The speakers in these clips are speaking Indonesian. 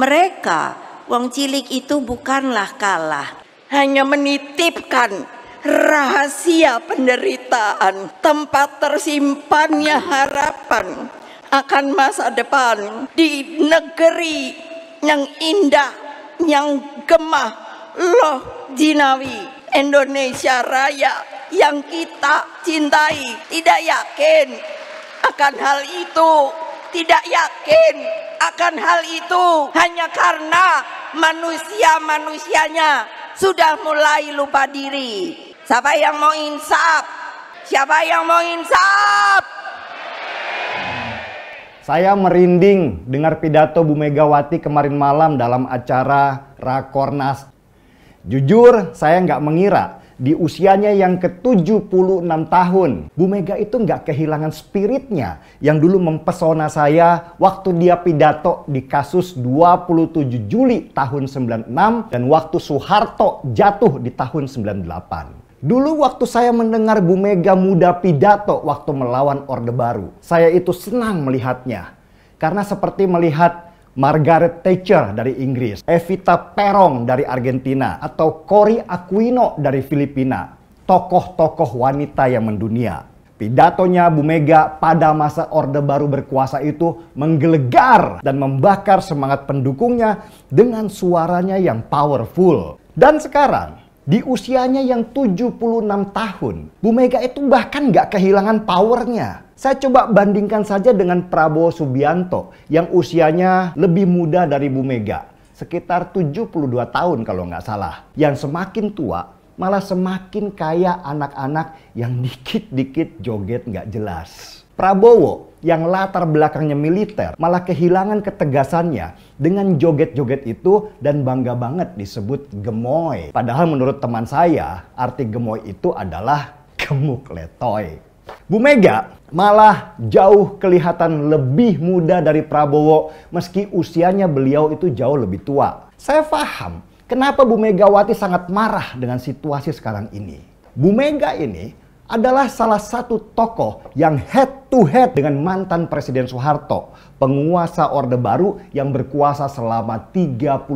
Mereka, wong cilik itu bukanlah kalah, hanya menitipkan rahasia penderitaan, tempat tersimpannya harapan akan masa depan di negeri yang indah, yang gemah, loh jinawi Indonesia Raya yang kita cintai. Tidak yakin akan hal itu, tidak yakin akan hal itu hanya karena manusianya sudah mulai lupa diri. Siapa yang mau insaf? Siapa yang mau insaf? Saya merinding dengar pidato Bu Megawati kemarin malam dalam acara Rakornas. Jujur, saya nggak mengira di usianya yang ke-76 tahun, Bu Mega itu nggak kehilangan spiritnya yang dulu mempesona saya waktu dia pidato di kasus 27 Juli tahun 96 dan waktu Soeharto jatuh di tahun 98. Dulu waktu saya mendengar Bu Mega muda pidato waktu melawan Orde Baru, saya itu senang melihatnya. Karena seperti melihat Margaret Thatcher dari Inggris, Evita Peron dari Argentina, atau Cory Aquino dari Filipina. Tokoh-tokoh wanita yang mendunia. Pidatonya Bu Mega pada masa Orde Baru berkuasa itu menggelegar dan membakar semangat pendukungnya dengan suaranya yang powerful. Dan sekarang, di usianya yang 76 tahun, Bu Mega itu bahkan nggak kehilangan powernya. Saya coba bandingkan saja dengan Prabowo Subianto yang usianya lebih muda dari Bu Mega. Sekitar 72 tahun kalau nggak salah. Yang semakin tua malah semakin kaya anak-anak yang dikit-dikit joget nggak jelas. Prabowo yang latar belakangnya militer malah kehilangan ketegasannya dengan joget-joget itu dan bangga banget disebut gemoy. Padahal menurut teman saya, arti gemoy itu adalah gemuk letoy. Bu Mega malah jauh kelihatan lebih muda dari Prabowo meski usianya beliau itu jauh lebih tua. Saya paham kenapa Bu Megawati sangat marah dengan situasi sekarang ini. Bu Mega ini adalah salah satu tokoh yang head to head dengan mantan Presiden Soeharto, penguasa Orde Baru yang berkuasa selama 32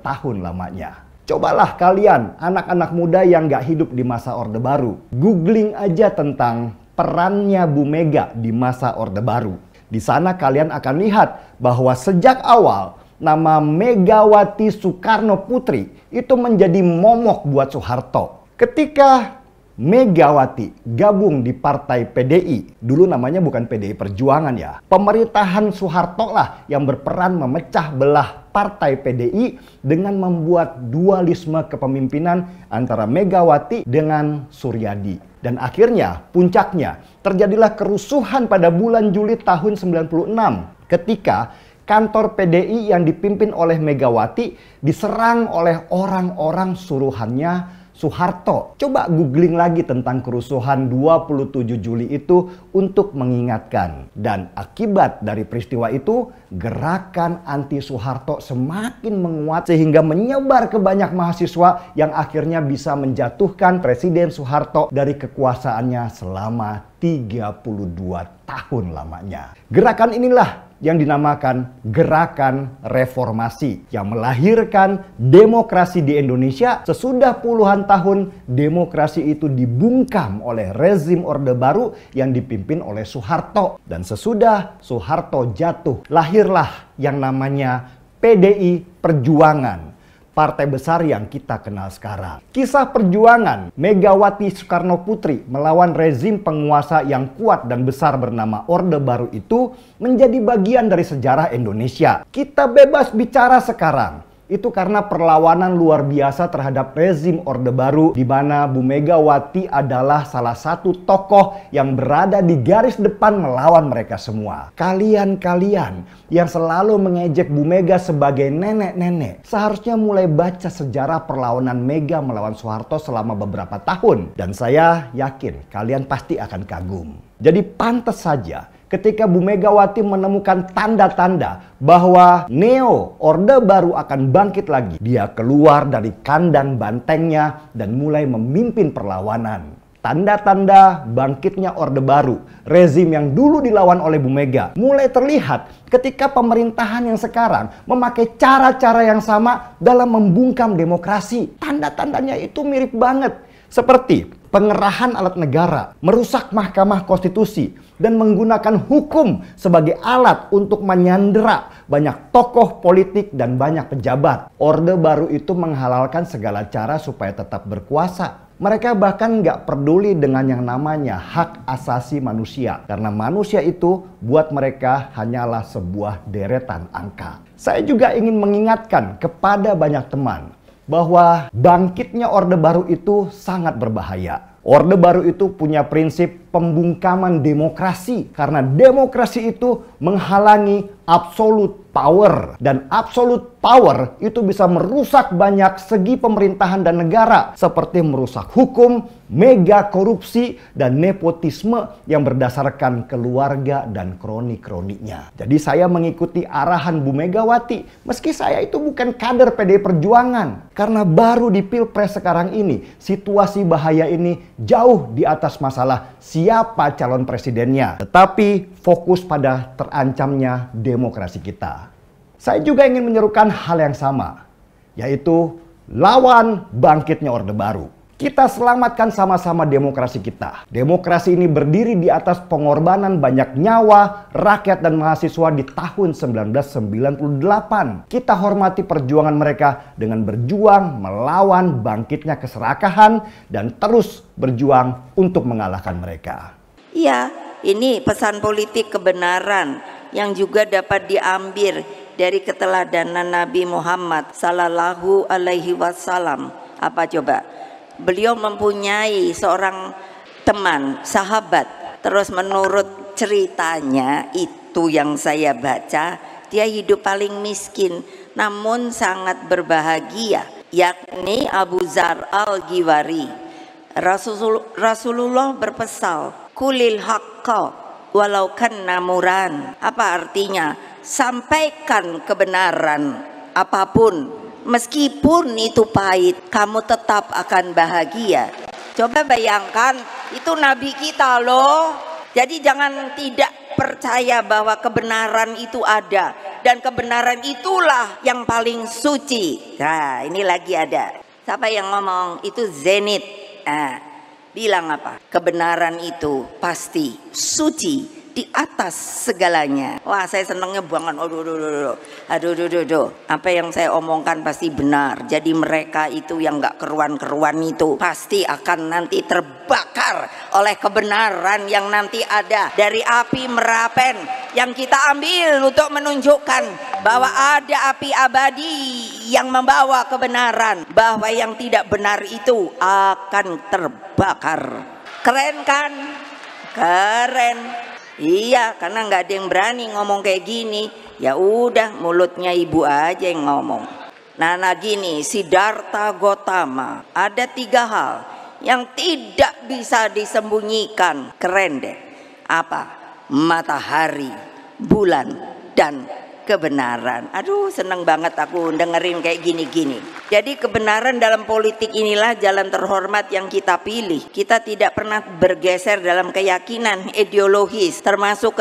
tahun lamanya. Cobalah kalian, anak-anak muda yang gak hidup di masa Orde Baru, googling aja tentang perannya Bu Mega di masa Orde Baru. Di sana kalian akan lihat bahwa sejak awal nama Megawati Soekarno Putri itu menjadi momok buat Soeharto. Ketika Megawati gabung di Partai PDI, dulu namanya bukan PDI Perjuangan ya. Pemerintahan Soeharto lah yang berperan memecah belah Partai PDI dengan membuat dualisme kepemimpinan antara Megawati dengan Suryadi. Dan akhirnya puncaknya terjadilah kerusuhan pada bulan Juli tahun 96 ketika kantor PDI yang dipimpin oleh Megawati diserang oleh orang-orang suruhannya Soeharto. Coba googling lagi tentang kerusuhan 27 Juli itu untuk mengingatkan. Dan akibat dari peristiwa itu, gerakan anti Soeharto semakin menguat sehingga menyebar ke banyak mahasiswa yang akhirnya bisa menjatuhkan Presiden Soeharto dari kekuasaannya selama 32 tahun lamanya. Gerakan inilah yang dinamakan Gerakan Reformasi yang melahirkan demokrasi di Indonesia sesudah puluhan tahun demokrasi itu dibungkam oleh rezim Orde Baru yang dipimpin oleh Soeharto. Dan sesudah Soeharto jatuh, lahirlah yang namanya PDI Perjuangan. Partai besar yang kita kenal sekarang. Kisah perjuangan Megawati Soekarno Putri melawan rezim penguasa yang kuat dan besar bernama Orde Baru itu menjadi bagian dari sejarah Indonesia. Kita bebas bicara sekarang. Itu karena perlawanan luar biasa terhadap rezim Orde Baru di mana Bu Megawati adalah salah satu tokoh yang berada di garis depan melawan mereka semua. Kalian-kalian yang selalu mengejek Bu Mega sebagai nenek-nenek seharusnya mulai baca sejarah perlawanan Mega melawan Soeharto selama beberapa tahun. Dan saya yakin kalian pasti akan kagum. Jadi pantas saja ketika Bu Megawati menemukan tanda-tanda bahwa Neo Orde Baru akan bangkit lagi, dia keluar dari kandang bantengnya dan mulai memimpin perlawanan. Tanda-tanda bangkitnya Orde Baru, rezim yang dulu dilawan oleh Bu Mega, mulai terlihat ketika pemerintahan yang sekarang memakai cara-cara yang sama dalam membungkam demokrasi. Tanda-tandanya itu mirip banget. Seperti pengerahan alat negara, merusak Mahkamah Konstitusi, dan menggunakan hukum sebagai alat untuk menyandera banyak tokoh politik dan banyak pejabat. Orde Baru itu menghalalkan segala cara supaya tetap berkuasa. Mereka bahkan nggak peduli dengan yang namanya hak asasi manusia. Karena manusia itu buat mereka hanyalah sebuah deretan angka. Saya juga ingin mengingatkan kepada banyak teman bahwa bangkitnya Orde Baru itu sangat berbahaya. Orde Baru itu punya prinsip pembungkaman demokrasi. Karena demokrasi itu menghalangi absolute power. Dan absolute power itu bisa merusak banyak segi pemerintahan dan negara. Seperti merusak hukum, mega korupsi, dan nepotisme yang berdasarkan keluarga dan kroni-kroninya. Jadi saya mengikuti arahan Bu Megawati. Meski saya itu bukan kader PDI Perjuangan. Karena baru di Pilpres sekarang ini, situasi bahaya ini jauh di atas masalah siapa calon presidennya. Tetapi fokus pada terancamnya demokrasi kita. Saya juga ingin menyerukan hal yang sama, yaitu lawan bangkitnya Orde Baru. Kita selamatkan sama-sama demokrasi kita. Demokrasi ini berdiri di atas pengorbanan banyak nyawa, rakyat dan mahasiswa di tahun 1998. Kita hormati perjuangan mereka dengan berjuang melawan bangkitnya keserakahan dan terus berjuang untuk mengalahkan mereka. Iya, ini pesan politik kebenaran yang juga dapat diambil dari keteladanan Nabi Muhammad Sallallahu Alaihi Wasallam. Apa coba? Beliau mempunyai seorang teman, sahabat. Terus menurut ceritanya itu yang saya baca, dia hidup paling miskin namun sangat berbahagia, yakni Abu Dzar Al-Ghifari. Rasulullah berpesan, kulil haqqa walau kanna muran. Apa artinya? Sampaikan kebenaran apapun, meskipun itu pahit, kamu tetap akan bahagia. Coba bayangkan, itu Nabi kita loh. Jadi jangan tidak percaya bahwa kebenaran itu ada. Dan kebenaran itulah yang paling suci. Nah, ini lagi ada. Siapa yang ngomong? Itu Zenit. Nah, bilang apa? Kebenaran itu pasti suci di atas segalanya. Wah, saya senangnya banget. Aduh. Apa yang saya omongkan pasti benar. Jadi mereka itu yang gak keruan-keruan itu pasti akan nanti terbakar oleh kebenaran yang nanti ada dari api Merapen yang kita ambil untuk menunjukkan bahwa ada api abadi yang membawa kebenaran, bahwa yang tidak benar itu akan terbakar. Keren kan? Keren. Iya, karena nggak ada yang berani ngomong kayak gini. Ya udah, mulutnya ibu aja yang ngomong. Nah gini, Siddhartha Gautama, ada 3 hal yang tidak bisa disembunyikan. Keren deh. Apa? Matahari, bulan, dan kebenaran. Aduh, seneng banget aku dengerin kayak gini-gini. Jadi kebenaran dalam politik inilah jalan terhormat yang kita pilih. Kita tidak pernah bergeser dalam keyakinan ideologis, termasuk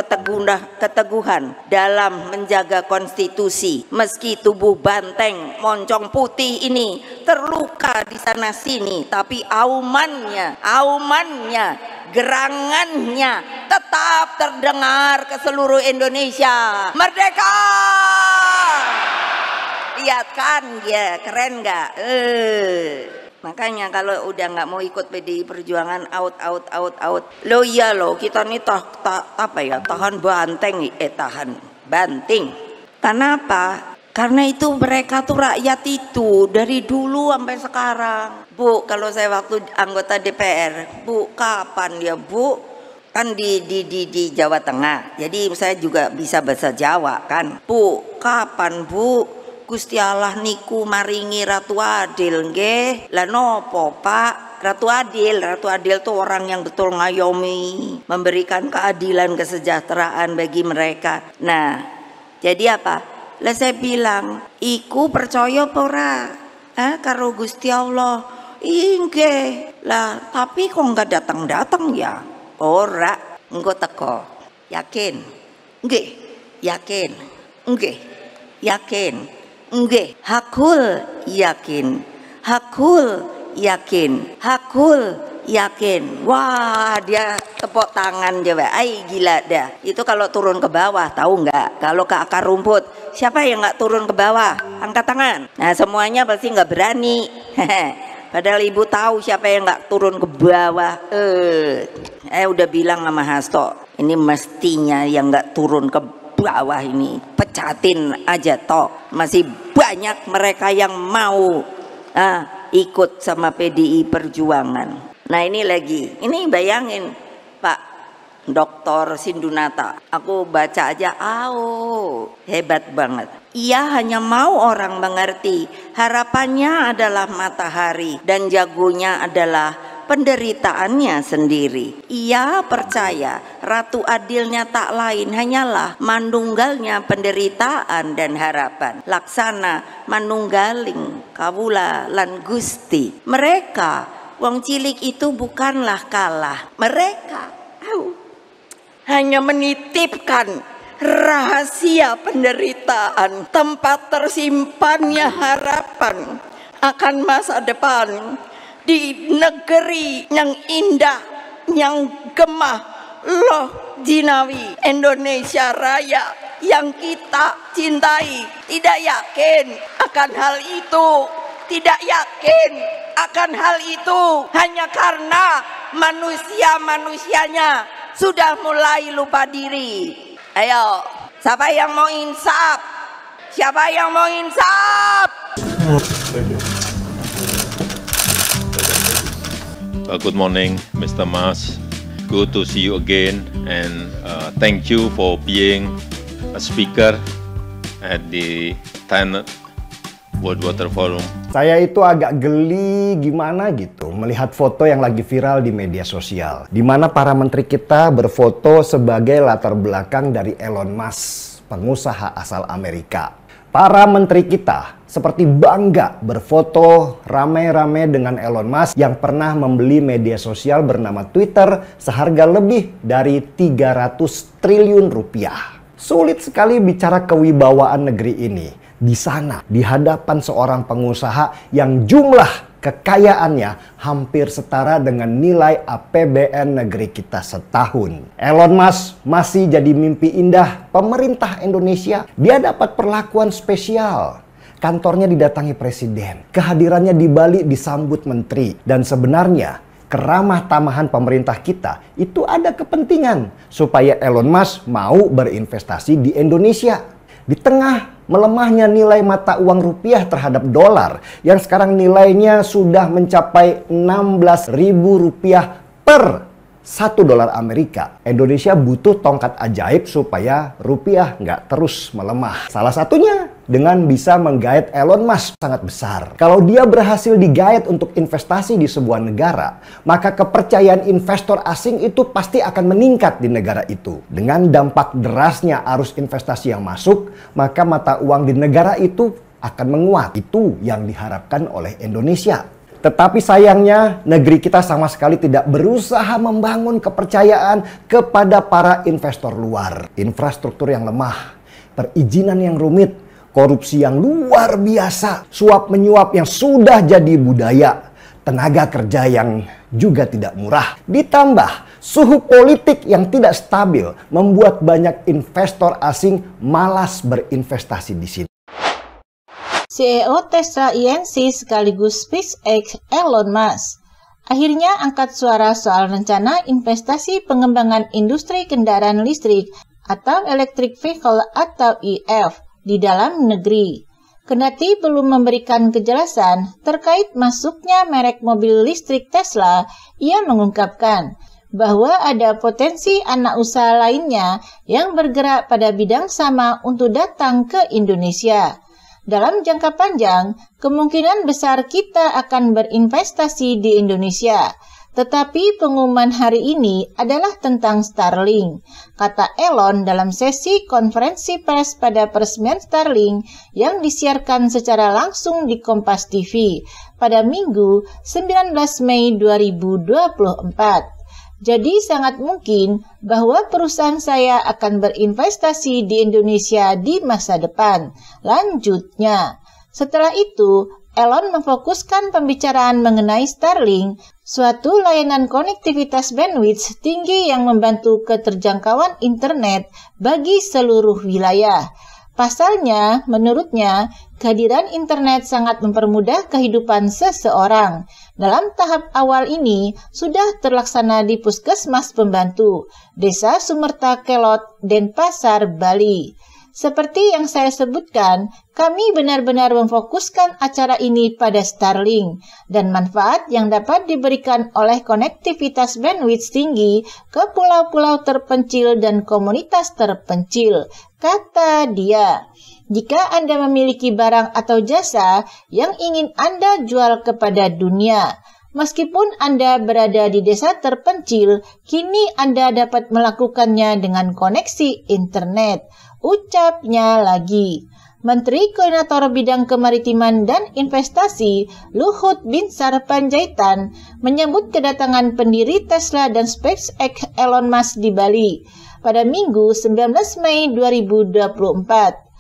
keteguhan dalam menjaga konstitusi. Meski tubuh banteng moncong putih ini terluka di sana sini, tapi aumannya, gerangannya tetap terdengar ke seluruh Indonesia. Merdeka! Lihat kan, ya keren nggak? Makanya kalau udah nggak mau ikut PDI Perjuangan, out. Lo iya lo, kita nih tahan banteng, tahan banting. Kenapa? Karena itu mereka tuh rakyat itu dari dulu sampai sekarang. Bu, kalau saya waktu anggota DPR, Bu, kapan ya Bu? Kan di Jawa Tengah. Jadi saya juga bisa bahasa Jawa kan. Bu, kapan Bu? Gusti Allah niku maringi Ratu Adil nggih. Lah nopo Pak? Ratu Adil tuh orang yang betul ngayomi, memberikan keadilan kesejahteraan bagi mereka. Nah, jadi apa? Lah saya bilang, iku percaya apa ora? Karo Gusti Allah. Inggih. Lah, tapi kok nggak datang-datang ya? Ora, engko teko. Yakin? Nggih. Yakin? Nggih. Yakin? Nggih. Hakul yakin. Hakul yakin. Hakul yakin. Wah, dia tepuk tangan coba. Ay, gila dah. Itu kalau turun ke bawah, tahu nggak? Kalau ke akar rumput, siapa yang nggak turun ke bawah? Angkat tangan. Nah, semuanya pasti nggak berani. Padahal ibu tahu siapa yang nggak turun ke bawah. Udah bilang sama Hasto, ini mestinya yang nggak turun ke bawah ini pecatin aja toh. Masih banyak mereka yang mau ikut sama PDI Perjuangan. Nah ini lagi, ini bayangin Pak Dr. Sindunata, aku baca aja, hebat banget. Ia hanya mau orang mengerti, harapannya adalah matahari dan jagonya adalah penderitaannya sendiri. Ia percaya Ratu Adilnya tak lain hanyalah manunggalnya penderitaan dan harapan. Laksana manunggaling kawula lan Gusti. Mereka wong cilik itu bukanlah kalah. Mereka hanya menitipkan rahasia penderitaan, tempat tersimpannya harapan akan masa depan di negeri yang indah, yang gemah, loh jinawi Indonesia Raya yang kita cintai. Tidak yakin akan hal itu, tidak yakin akan hal itu hanya karena manusia-manusianya sudah mulai lupa diri. Ayo, siapa yang mau insaf? Siapa yang mau insaf? Good morning, Mr. Mas. Good to see you again, and thank you for being a speaker at the 10th World Water Forum. Saya itu agak geli gimana gitu melihat foto yang lagi viral di media sosial, di mana para menteri kita berfoto sebagai latar belakang dari Elon Musk, pengusaha asal Amerika. Para menteri kita seperti bangga berfoto rame-rame dengan Elon Musk yang pernah membeli media sosial bernama Twitter seharga lebih dari 300 triliun rupiah. Sulit sekali bicara kewibawaan negeri ini di sana, di hadapan seorang pengusaha yang jumlah kekayaannya hampir setara dengan nilai APBN negeri kita setahun. Elon Musk masih jadi mimpi indah pemerintah Indonesia. Dia dapat perlakuan spesial. Kantornya didatangi presiden. Kehadirannya di Bali disambut menteri. Dan sebenarnya keramah tamahan pemerintah kita itu ada kepentingan supaya Elon Musk mau berinvestasi di Indonesia. Di tengah melemahnya nilai mata uang rupiah terhadap dolar yang sekarang nilainya sudah mencapai Rp16.000 per $1 Amerika. Indonesia butuh tongkat ajaib supaya rupiah nggak terus melemah. Salah satunya dengan bisa menggait Elon Musk sangat besar. Kalau dia berhasil digait untuk investasi di sebuah negara, maka kepercayaan investor asing itu pasti akan meningkat di negara itu. Dengan dampak derasnya arus investasi yang masuk, maka mata uang di negara itu akan menguat. Itu yang diharapkan oleh Indonesia. Tetapi sayangnya negeri kita sama sekali tidak berusaha membangun kepercayaan kepada para investor luar. Infrastruktur yang lemah, perizinan yang rumit, korupsi yang luar biasa, suap menyuap yang sudah jadi budaya, tenaga kerja yang juga tidak murah. Ditambah suhu politik yang tidak stabil membuat banyak investor asing malas berinvestasi di sini. CEO Tesla Inc. sekaligus SpaceX Elon Musk akhirnya angkat suara soal rencana investasi pengembangan industri kendaraan listrik atau electric vehicle atau EV di dalam negeri. Kendati belum memberikan kejelasan terkait masuknya merek mobil listrik Tesla, ia mengungkapkan bahwa ada potensi anak usaha lainnya yang bergerak pada bidang sama untuk datang ke Indonesia. Dalam jangka panjang, kemungkinan besar kita akan berinvestasi di Indonesia. Tetapi pengumuman hari ini adalah tentang Starlink, kata Elon dalam sesi konferensi pers pada peresmian Starlink yang disiarkan secara langsung di Kompas TV pada Minggu 19 Mei 2024. Jadi sangat mungkin bahwa perusahaan saya akan berinvestasi di Indonesia di masa depan. Lanjutnya, setelah itu, Elon memfokuskan pembicaraan mengenai Starlink, suatu layanan konektivitas bandwidth tinggi yang membantu keterjangkauan internet bagi seluruh wilayah. Pasalnya, menurutnya, kehadiran internet sangat mempermudah kehidupan seseorang. Dalam tahap awal ini, sudah terlaksana di Puskesmas Pembantu, Desa Sumerta Kelot, Denpasar, Bali. Seperti yang saya sebutkan, kami benar-benar memfokuskan acara ini pada Starlink dan manfaat yang dapat diberikan oleh konektivitas bandwidth tinggi ke pulau-pulau terpencil dan komunitas terpencil, kata dia. Jika Anda memiliki barang atau jasa yang ingin Anda jual kepada dunia, meskipun Anda berada di desa terpencil, kini Anda dapat melakukannya dengan koneksi internet. Ucapnya lagi. Menteri Koordinator Bidang Kemaritiman dan Investasi Luhut Binsar Panjaitan menyambut kedatangan pendiri Tesla dan SpaceX Elon Musk di Bali pada Minggu 19 Mei 2024.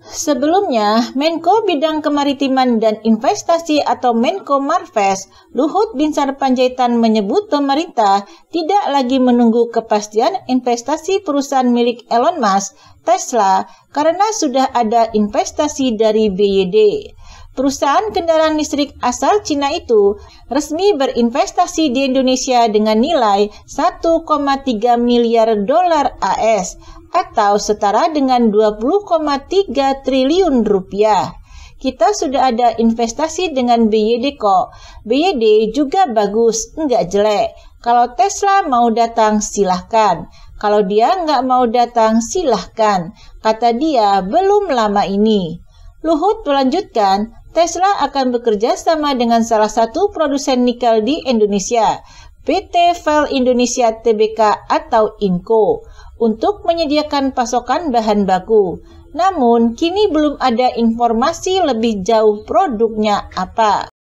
Sebelumnya, Menko Bidang Kemaritiman dan Investasi atau Menko Marves, Luhut Binsar Panjaitan menyebut pemerintah tidak lagi menunggu kepastian investasi perusahaan milik Elon Musk, Tesla, karena sudah ada investasi dari BYD. Perusahaan kendaraan listrik asal Cina itu resmi berinvestasi di Indonesia dengan nilai 1,3 miliar dolar AS atau setara dengan 20,3 triliun rupiah. Kita sudah ada investasi dengan BYD kok. BYD juga bagus, enggak jelek. Kalau Tesla mau datang silahkan. Kalau dia enggak mau datang silahkan, kata dia belum lama ini. Luhut melanjutkan, Tesla akan bekerja sama dengan salah satu produsen nikel di Indonesia, PT Vel Indonesia Tbk atau Inco, untuk menyediakan pasokan bahan baku. Namun, kini belum ada informasi lebih jauh produknya apa.